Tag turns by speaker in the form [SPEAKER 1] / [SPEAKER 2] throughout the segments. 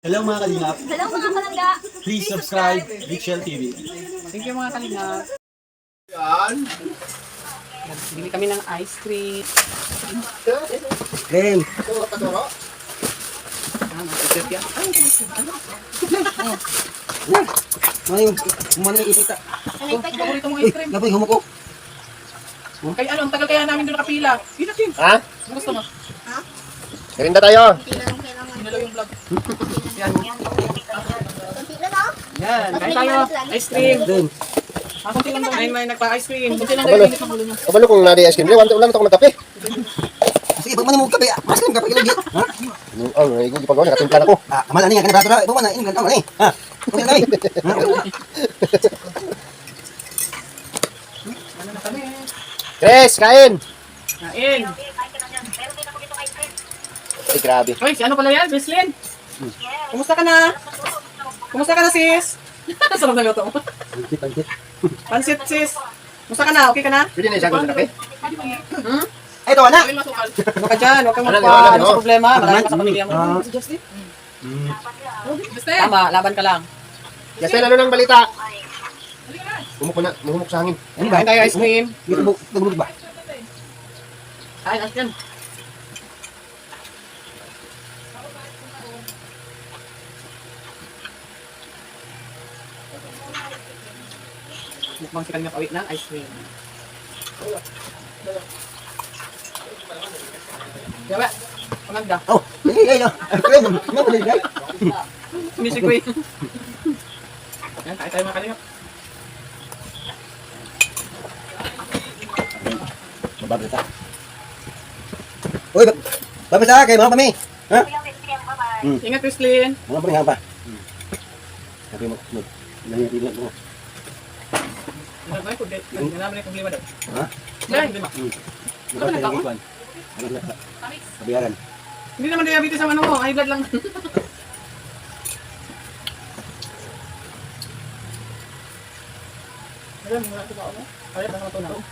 [SPEAKER 1] Hello mga kalingap.
[SPEAKER 2] Hello mga kalangga.
[SPEAKER 1] Please subscribe Richel TV.
[SPEAKER 3] Thank you mga kalingap.
[SPEAKER 4] Yan.
[SPEAKER 3] Bili kami ng ice cream.
[SPEAKER 1] Game.
[SPEAKER 4] Katuro.
[SPEAKER 3] Masisip yan.
[SPEAKER 1] Mana yung ipita.
[SPEAKER 3] Paborito mong ice cream.
[SPEAKER 1] Laboy, humok ko.
[SPEAKER 3] Kaya ano, ang tagal kaya namin doon nakapila. Pinatin.
[SPEAKER 4] Ha?
[SPEAKER 3] Ano gusto mo?
[SPEAKER 4] Merinda tayo.
[SPEAKER 3] Hinalo yung vlog. Yan.
[SPEAKER 2] Yan.
[SPEAKER 3] Kain tayo. Ice cream.
[SPEAKER 1] Game.
[SPEAKER 3] Kunti lang daw. May nagpa-ice cream. Kunti lang daw yung init ng ulo niya.
[SPEAKER 4] Kabalo kung nari ice cream. Wala na ako magkape.
[SPEAKER 1] Sige, pag man mo kape, mas kan kape lagi. Ha?
[SPEAKER 4] Oh, naigo di pagawa nakatimpla na ko.
[SPEAKER 1] Amala niya kana brato. Ibo man ini kan ni. Ha? Okay na kami.
[SPEAKER 3] Ano na kami?
[SPEAKER 4] Chris, kain.
[SPEAKER 3] Kain.
[SPEAKER 4] Ay, grabe.
[SPEAKER 3] Uy, si ano pala yan? Breslin. Kumusta ka na? Kumusta ka na sis? Sarap na luto mo.
[SPEAKER 1] Pansit.
[SPEAKER 3] Pansit sis. Kumusta ka na? Okay ka na?
[SPEAKER 4] Pwede na isang kape.
[SPEAKER 3] Hmm?
[SPEAKER 1] Ay, to na.
[SPEAKER 3] Ano ka dyan? Huwag kang
[SPEAKER 4] Ano,
[SPEAKER 3] magpa...
[SPEAKER 4] ano,
[SPEAKER 3] Ano sa problema? Marami ka sa pamilya mo.
[SPEAKER 1] Ah.
[SPEAKER 3] Si Justin? Tama, laban ka lang.
[SPEAKER 4] Kasi ano ng balita? Humuk sa hangin.
[SPEAKER 1] Ano ba?
[SPEAKER 3] Kain tayo ice cream.
[SPEAKER 1] Dito mo ba?
[SPEAKER 3] Kain ice cream. Mukbang si Kalinga Pawit ng ice cream. Diba? Pangagda.
[SPEAKER 1] Oh, ay, no. Ay, no. Ano ba dai?
[SPEAKER 3] Hindi si Kuy. Yan, kain tayo mga Kalinga.
[SPEAKER 1] Bababa ta. Uy, bababa ta kay mga kami. Ha?
[SPEAKER 3] Ingat, Chrislyn.
[SPEAKER 1] Mga bring pa. Sabi mo, nanya dito mo.
[SPEAKER 3] Ano ba yung kudet? Ano naman yung problema daw?
[SPEAKER 1] Ha?
[SPEAKER 3] Yan, lima.
[SPEAKER 1] Ano na ikuan? Ano na? Kabiyaran.
[SPEAKER 3] Hindi naman diabetes ang ano mo, high blood lang. Alam mo, wala ito ba ako? Kaya ba ito na ako?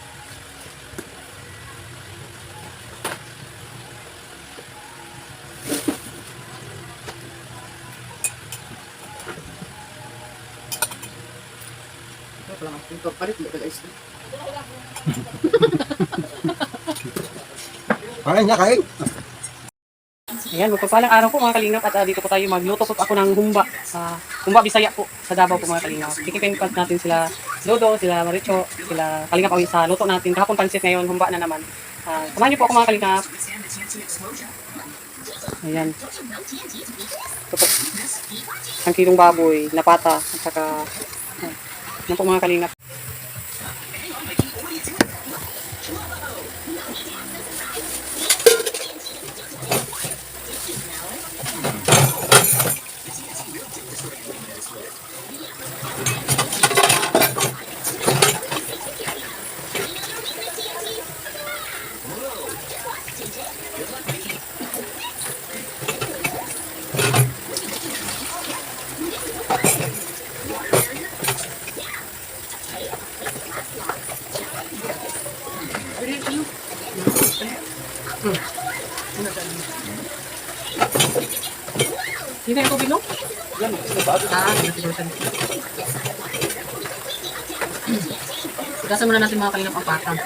[SPEAKER 3] Ito lang ako. Ito, palit mo ka-ice cream.
[SPEAKER 1] Kain niya, kain.
[SPEAKER 3] Ayan, magpapalang araw po mga kalingap at dito po tayo magluto po ako ng humba. Humba Bisaya po sa Davao po mga kalingap. Kikipin natin sila Dodo, sila Maricho, sila Kalingap Awi sa luto natin. Kahapon pansit ngayon, humba na naman. Samahan niyo po ako mga kalingap. Ayan. Ito po. Ang kilong baboy, napata, at saka yan po mga kalingap. Hindi na yung tubig, no? Gasan muna natin mga kalingap ang patang.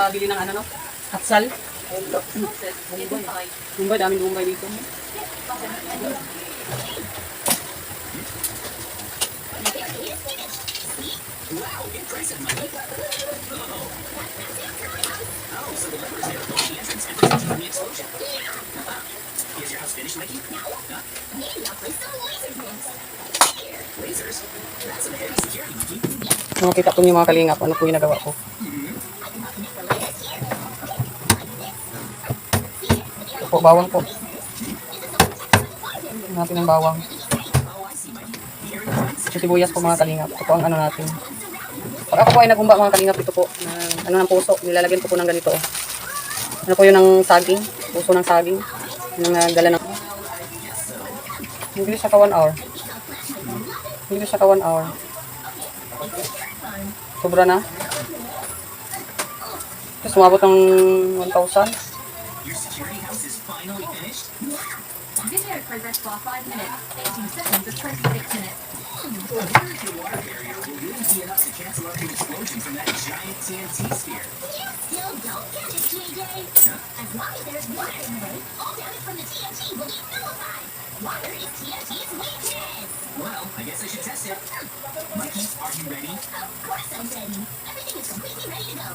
[SPEAKER 3] Bili ng ano, no? Katsal. Bumbay, daming bumbay dito.
[SPEAKER 5] Lasers. That's some heavy security, Mickey.
[SPEAKER 3] Makita po niyo mga kalingap, ano po yung nagawa ko. Ito po, bawang po. Natin ng bawang. So, sibuyas po mga kalingap. Ito po ang ano natin. Pag ako po ay nagumba mga kalingap, ito po, ano ng puso, nilalagyan ko po ng ganito. Ano po yun ng saging, puso ng saging. Yung dala ng... Hindi siya ka 1 hour. Hindi siya ka 1 hour. Sobra na. Tapos sumabot ng 1,000.
[SPEAKER 2] Video progress for 5 minutes, 18 seconds of 26 minutes. Still don't get it, JJ. As long as there's water in the way, all damage from the TNT will be nullified. Water is TNT's weakness.
[SPEAKER 5] Well, I guess I should test it. Mikey, are you ready?
[SPEAKER 2] Of course I'm ready. Everything is completely ready to go.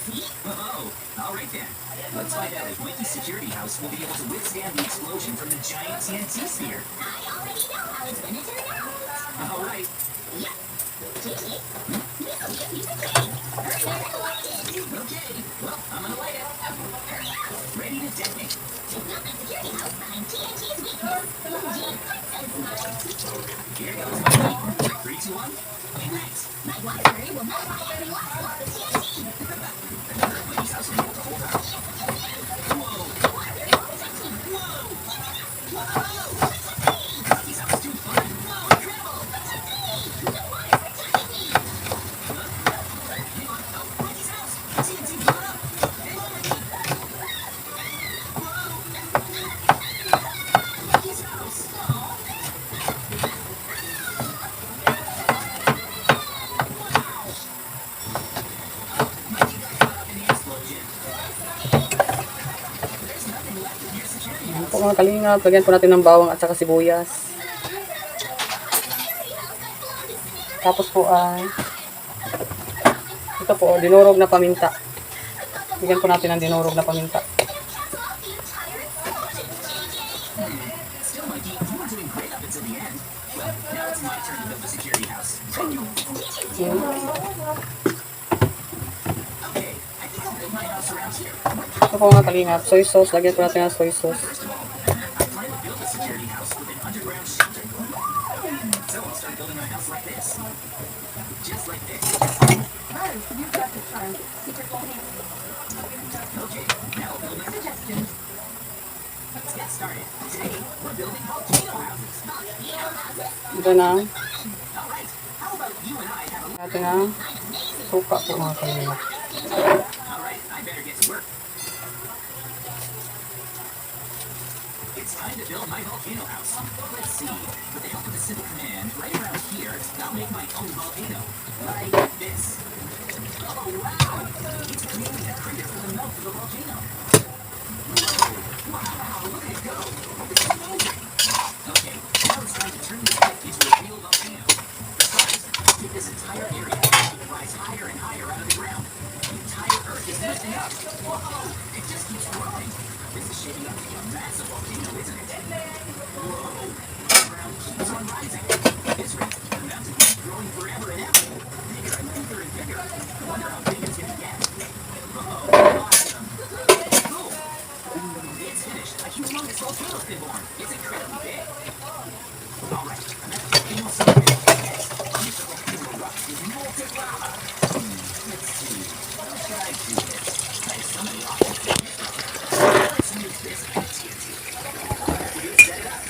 [SPEAKER 2] See?
[SPEAKER 5] Oh, all right then. Let's find out if Mikey's security house will be able to withstand the explosion from the giant TNT sphere.
[SPEAKER 2] I already know how it's gonna turn out.
[SPEAKER 5] All right.
[SPEAKER 2] Yep. JJ, this'll give you the key. Hurry up and light it.
[SPEAKER 5] Okay. Well, I'm gonna light it.
[SPEAKER 2] Hurry up.
[SPEAKER 5] Ready to detonate.
[SPEAKER 2] It's not the security house behind TNT's weakness. Indeed, Princess Mine.
[SPEAKER 5] Here goes Mikey. 3, 2, 1. Thanks.
[SPEAKER 2] My water fairy will nullify every last block of TNT.
[SPEAKER 5] Mikey's house will be able to hold out. Mikey's house is doing fine. Mikey's house. TNT blew up. Hey, Mikey. Mikey's house.
[SPEAKER 3] Ayan po mga kalingap, lagyan po natin ng bawang at saka sibuyas. Tapos po ay ito po, dinurog na paminta. Lagyan po natin ng dinurog na paminta.
[SPEAKER 5] Still, Mikey, you were doing great up until the end. Well, now it's my turn to build the security house.
[SPEAKER 3] Ayan.
[SPEAKER 5] Okay, I think I'll build my house around here.
[SPEAKER 3] Ito po mga kalingap, soy sauce, lagyan po natin ng soy sauce.
[SPEAKER 5] I plan to build a security house with an underground shelter. So I'll start building my house like this. Just like this. Okay, now I'll build my suggestions. Let's get started. Today, we're building volcano houses.
[SPEAKER 3] Ito na,
[SPEAKER 5] Alright, how about you and I have a...
[SPEAKER 3] natin ang suka po mga kalingap.
[SPEAKER 5] Alright, I better get to work. It's time to build my volcano house. Let's see. With the help of the simple command, right around here, I'll make my own volcano. Like this. Oh wow! It's creating a crater for the mouth of the volcano. Wow, look at it go! It's amazing! Okay, now it's time to turn this pit into a real volcano. First, take this entire area and rise higher and higher out of the ground. The entire earth is lifting up. Whoa! It just keeps growing. This is shaping up to be a massive volcano, isn't it? Whoa! The ground keeps on rising. This rate, the mountain keeps growing forever and ever. Bigger and bigger and bigger. I wonder how big it's gonna get. Whoa! Awesome! Boom! It's finished. A humongous volcano's been born. It's incredibly big. All right, I'm at the volcano summit. Next, I'll make the volcano erupt with molten lava. Let's see. How should I do this? I have so many options. Let's use this TNT. You set it up.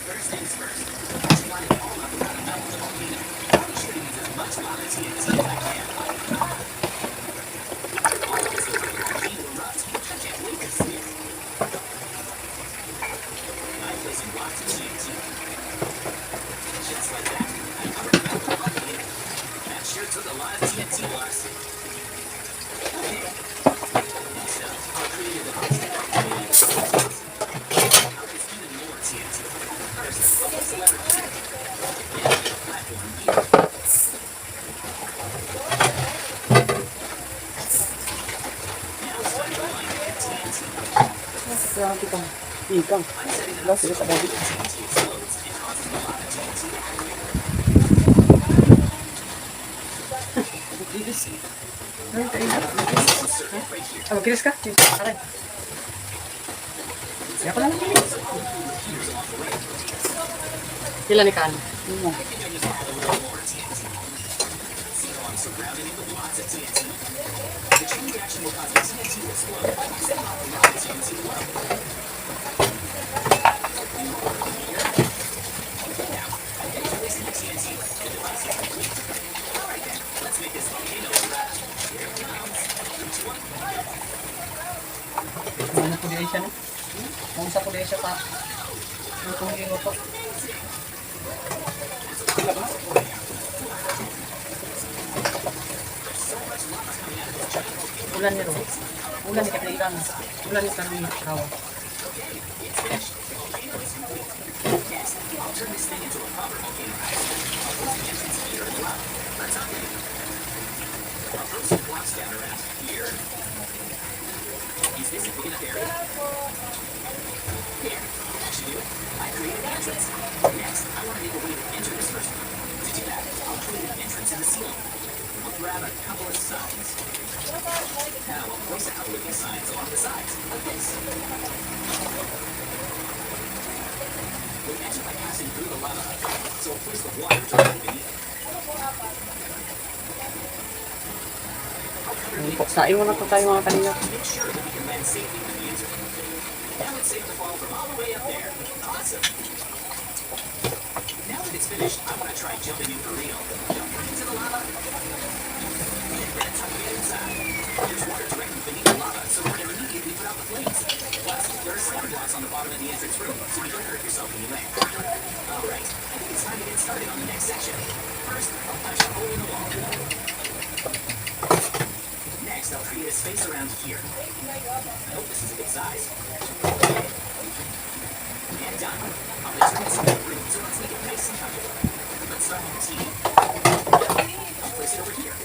[SPEAKER 5] First things first. I want it all up around the mouth of the volcano. I'll be sure to use as much lava TNT as I can. All of this will make the volcano erupt. I can't wait to see it. I'm placing lots of TNT. Just like that. I covered the mouth of the volcano. That sure took a lot of TNT blocks. Okay. Next up, I'll create a volcano. I'll use even more TNT. First, I'll place a lever here. Then, a platform here. Now it's time to line up the TNT.
[SPEAKER 3] Grabe ka. Ikang.
[SPEAKER 5] I'm setting it
[SPEAKER 3] Wala
[SPEAKER 5] up
[SPEAKER 3] sila
[SPEAKER 5] so
[SPEAKER 3] sa body.
[SPEAKER 5] the TNT explodes and causes a lot of TNT to activate.
[SPEAKER 3] Magkilis. Ay, kaingat. Ah, magkilis ka? Aray. Kaya pala nagkilis. Kila ni Kan? Ano po di siya, no? Kung sa po di siya pa. Itong hero po. Ulan niya ro. Ulan ni Kapitan. Ulan ni Karmi Kawa. Sain mo na po tayo mga kanina.
[SPEAKER 5] Next, I'll create a space around here. I hope this is a good size. And done. I'll turn this into a room, so let's make it nice and comfortable. Let's start with the TV. I'll place it over here.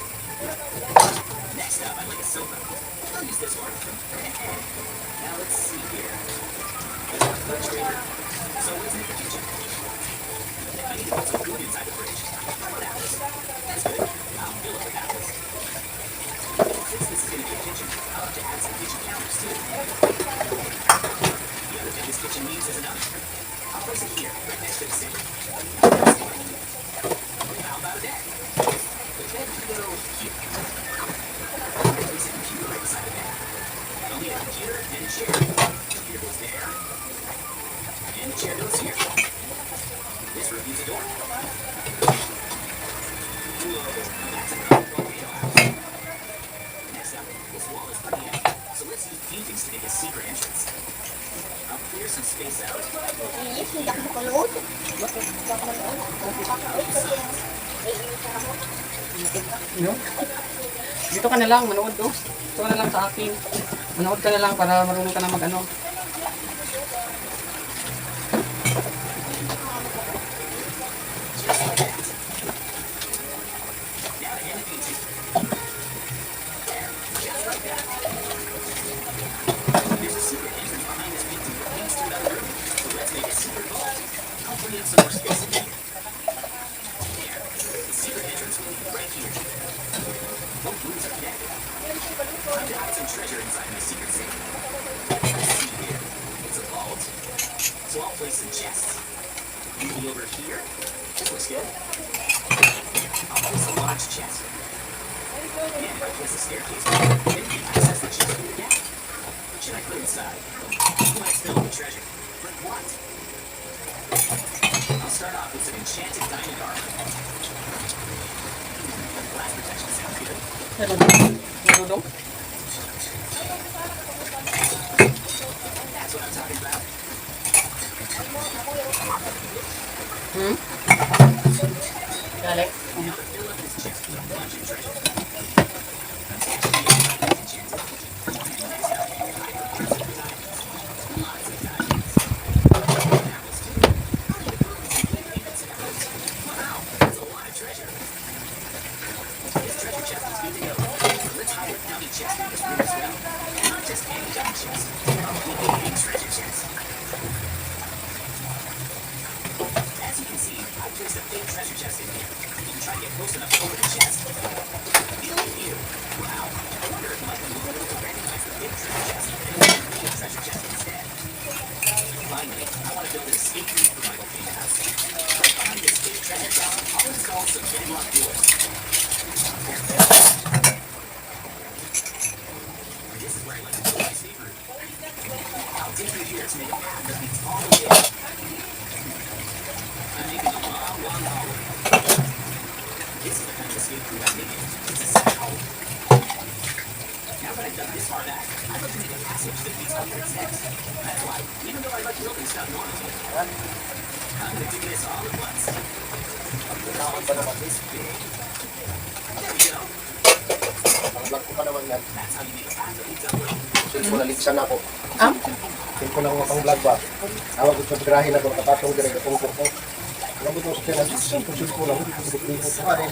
[SPEAKER 5] Next up, I'd like a sofa. I'll use this one. Now let's see here. There's a refrigerator. So let's make a kitchen. I need to put some food inside the fridge. How about apples? That's good. I'll fill it with apples. Since this is going to be a kitchen, I'll have to add some kitchen counters too. The other thing this kitchen needs is an oven. I'll place it here, right next to the sink. How about a bed? The bed can go here. I'll place a computer right beside the bed. I'll need a computer and a chair. The computer goes there. And the chair goes here. This room needs a door. Whoa, that's a volcano house. Next up, this wall is pretty empty, so let's use paintings to make a secret entrance. I'll clear some space out.
[SPEAKER 3] No? Dito ka na lang, manood do. Dito ka na lang sa akin. Manood ka na lang para marunong ka na mag-ano.
[SPEAKER 5] Now to end the painting. There, just like that. There's a secret entrance behind this painting that leads to another room, so let's make a secret vault. I'll free up some more space in here. There, the secret entrance will be right here. Both rooms are connected. I'm to hide some treasure inside my secret safe. Let's see here. It's a vault, so I'll place some chests. Maybe over here. This looks good. I'll place a large chest. And if I place a staircase, then you can access the chest from the gap. What should I put inside? You might spill the treasure. But what? I'll start off with some enchanted diamond armor. Blast protection sounds good.
[SPEAKER 3] Marunong?
[SPEAKER 5] That's what I'm talking about.
[SPEAKER 3] Alex?
[SPEAKER 5] Now to fill up this chest with a bunch of treasure. As you can see, I placed a big treasure chest in here. You can try to get close enough over the chest. Feel
[SPEAKER 4] Vlog ko pa naman yan. Since ko naligsan ako.
[SPEAKER 3] Ah?
[SPEAKER 4] Since ko lang pang vlog ba? Tawag ko sa pagkrahin ako, kapatong direct atong ko. Alam mo ito sa kailan, since ko lang, hindi ko sa kanin.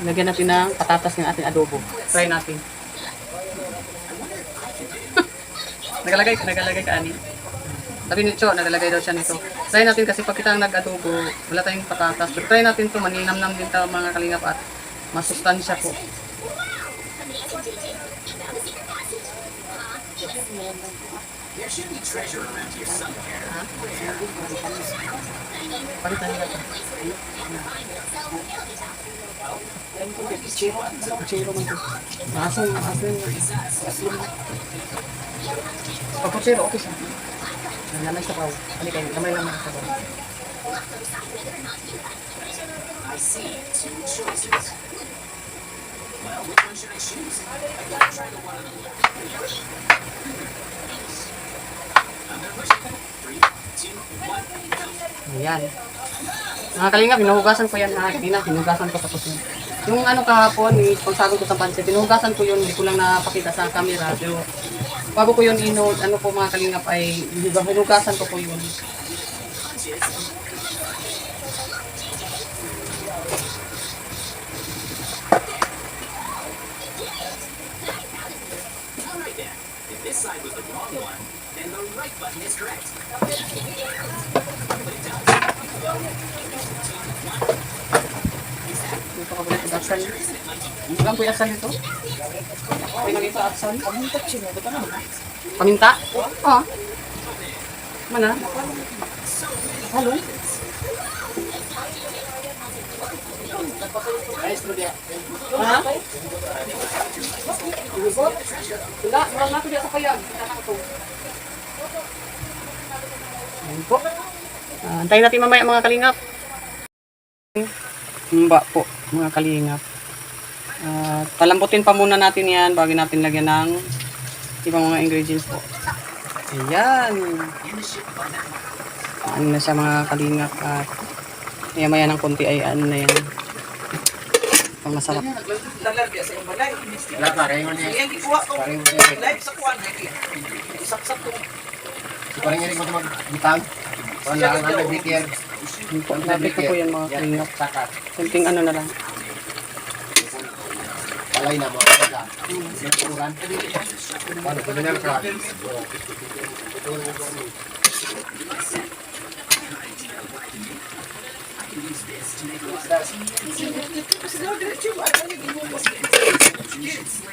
[SPEAKER 3] Lagyan natin ng patatas ng ating adobo. Try natin. nagalagay ka, Ani. Sabi ni Cho, nagalagay daw siya nito. Try natin kasi pag kita ang nag-adobo, wala tayong patatas. Pero try natin to, maninam-nam din tayo mga kalingap at masustansya po.
[SPEAKER 5] There should be treasure around here somewhere.
[SPEAKER 3] Palitan nila ito. Kutsiro man ito. Asong. Pag kutsiro, okay siya. Lamay sa kaw. Ano kayo? Lamay lang sa kaw.
[SPEAKER 5] I see two choices. Well, which one should I choose? I gotta try the one on the left. I'm gonna push it. 3, 2, 1, go.
[SPEAKER 3] Ayan. Mga kalingap, hinuhugasan ko yan ha. Hinuhugasan ko tapos yun. Yung ano kahapon, pagsagod ko sa pansit, hinuhugasan ko yun. Hindi ko lang napakita sa camera. Pero bago ko yun ano po mga kalingap ay hinuhugasan ko po yun.
[SPEAKER 5] Alright then. If this side was the wrong one, then the right button is correct.
[SPEAKER 3] Dito ka ulit yung asal. Ilang po yung asal dito? Okay na dito asal. Paminta? Oo. Mana? Halo? Ha? Wala, wala na ito dito sa payag. Ayan po. Antayin natin mamaya mga kalingap. Humba po mga kalingap. Palambutin pa muna natin yan bago natin lagyan ng ibang mga ingredients po. Ayan. Ano na siya mga kalingap at maya ng konti ay ano na yan. Pang masarap.
[SPEAKER 4] Wala pa, kayo niya. Parang yung rin ko magbutang. Wala lang ang nag-bikir.
[SPEAKER 3] Lapit na po yan mga kalingap. Kunting ano na lang.
[SPEAKER 4] Palay na mga kaga. Sinturan. Paano ko na ka?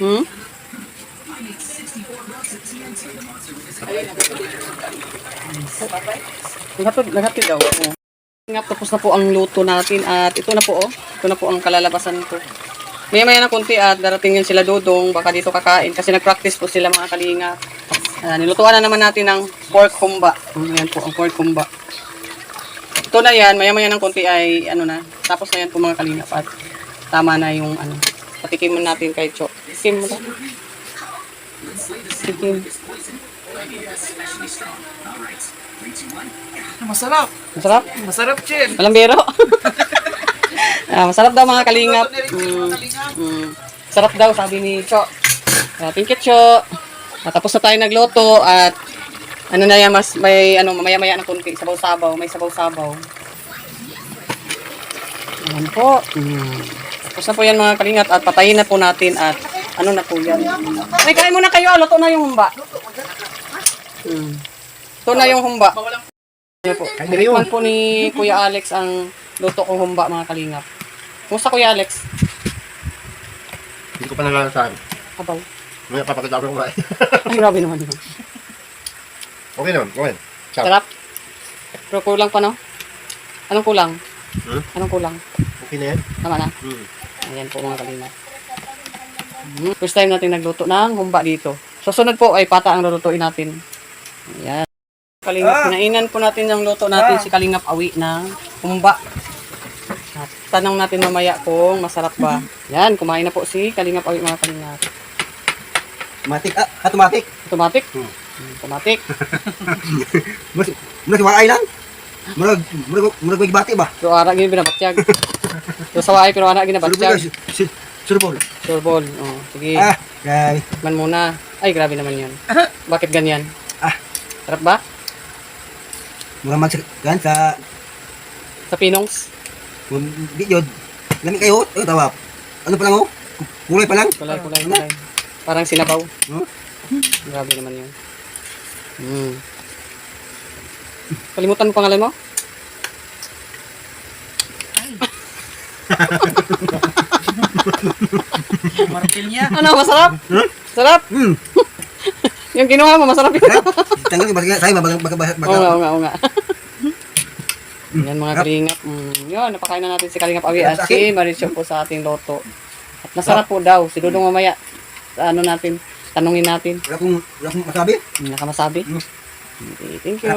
[SPEAKER 3] Hmm? Naghatid daw. Tapos na po ang luto natin at ito na po oh. Ito na po ang kalalabasan nito. Maya-maya ng konti at darating yun sila Dodong. Baka dito kakain kasi nag-practice po sila mga kalingap. Nilutuan na naman natin ng pork humba. Ayan po ang pork humba. Ito na yan. Maya-maya ng konti ay ano na. Tapos na yan po mga kalingap at tama na yung ano. Patikiman natin kay Cho. Tikim mo na. Tikim.
[SPEAKER 6] Masarap.
[SPEAKER 3] Masarap?
[SPEAKER 6] Masarap, Chen.
[SPEAKER 3] Walang biro. Masarap daw mga kalingap. Sarap daw sabi ni Cho. Thank you, Cho. Tapos na tayo nagluto at ano na yan, mas may ano, mamaya-maya na konti, sabaw-sabaw, may sabaw-sabaw. Ayan po. Tapos na po yan mga kalingap at patayin na po natin at ano na po yan. Ay, kain muna kayo, luto na yung humba. Ito na yung humba. Ayan po. Tinikman po ni Kuya Alex ang luto kong humba mga kalingap. Kumusta Kuya Alex?
[SPEAKER 4] Hindi ko pa nalalasahan.
[SPEAKER 3] Abaw.
[SPEAKER 4] May papakita ko kumain.
[SPEAKER 3] Ay, grabe naman yun.
[SPEAKER 4] Okay naman, okay.
[SPEAKER 3] Sarap. Pero kulang pa, no? Anong kulang? Anong kulang?
[SPEAKER 4] Okay na yan.
[SPEAKER 3] Tama na?
[SPEAKER 4] Hmm.
[SPEAKER 3] Ayan po mga kalingap. First time natin nagluto ng humba dito. Susunod po ay pata ang lulutuin natin. Ayan. Kalingap, kinainan po natin yung luto natin si Kalingap Awi ng humba. At tanong natin mamaya kung masarap ba. Yan, kumain na po si Kalingap Awi mga kalingap.
[SPEAKER 1] Matik. Automatic.
[SPEAKER 3] Automatic? Automatic.
[SPEAKER 1] Murag si Waray lang. Murag may bati ba?
[SPEAKER 3] Pero ara gini binabatyag. So sa waay pero ana ginabatyag.
[SPEAKER 1] Surbol.
[SPEAKER 3] Surbol. Oh, sige.
[SPEAKER 1] Grabe.
[SPEAKER 3] Man muna. Ay, grabe naman 'yan. Bakit ganyan? Sarap ba?
[SPEAKER 1] Murag magsakan sa
[SPEAKER 3] Pinongs?
[SPEAKER 1] video. Lami kayo. Ano tawag? Ano pa lang oh? Kulay pa lang?
[SPEAKER 3] Kulay. Parang sinabaw.
[SPEAKER 1] Huh?
[SPEAKER 3] Grabe naman 'yun. Kalimutan mo pangalan mo?
[SPEAKER 6] Martil niya.
[SPEAKER 3] Ano, masarap? Sarap? Yung ginawa mo, masarap yun.
[SPEAKER 1] Tanggal yung baka sa'yo, baka.
[SPEAKER 3] Oo nga. Yan mga kalingap. Yun, napakain na natin si Kalingap Awi at si Maricho po sa ating loto. At nasarap po daw. Si Dudong mamaya, ano natin, tanungin natin.
[SPEAKER 1] Wala kong masabi.
[SPEAKER 3] Nakamasabi. Okay, thank you.